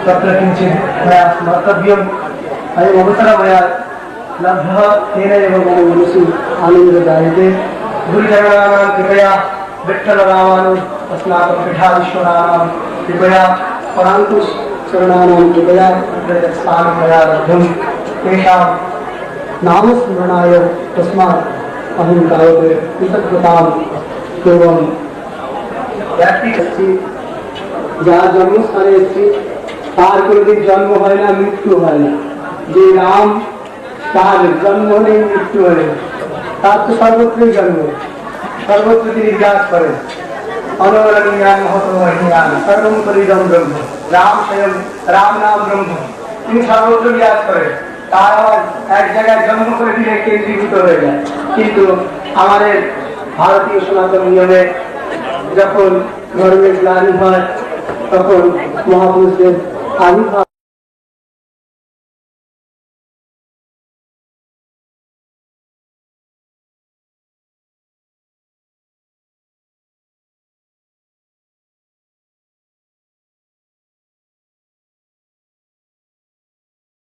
तत्र किञ्चित् मया स्मर्तव्यम् अयम् अवसरः मया लब्धः तेन एव मम मनसि आनन्दः जायते। गुरुजनानां कृपया विठ्ठलरामानुज अस्माकं पीठाधीश्वराणां कृपया पराङ्कुशचरणानां कृपया तत्र स्थानं मया लब्धं तेषां नामस्मरणाय तस्मात् अहं तावत् कृतज्ञताम् एवं व्यक्ति যার জন্মস্থানে এসেছি তার কোনোদিন জন্ম হয় না, মৃত্যু হয় না। যে রাম, তার জন্ম নেই, মৃত্যু হয় না, তার তো সর্বত্রই জন্ম, সর্বত্র তিনি বিরাজ করেন। অনবরণীয়ান মহতমহিয়ান সর্বম পরিদম ব্রহ্ম, রাম স্বয়ং, রাম নাম ব্রহ্ম, তিনি সর্বত্র বিরাজ করেন। তার আবার এক জায়গায় জন্ম করে দিলে কেন্দ্রীভূত হয়ে যায়। কিন্তু আমাদের ভারতীয় সনাতন নিয়মে যখন ধর্মের গ্লানি হয় তখন মহাপুরুষদের আবির্ভাব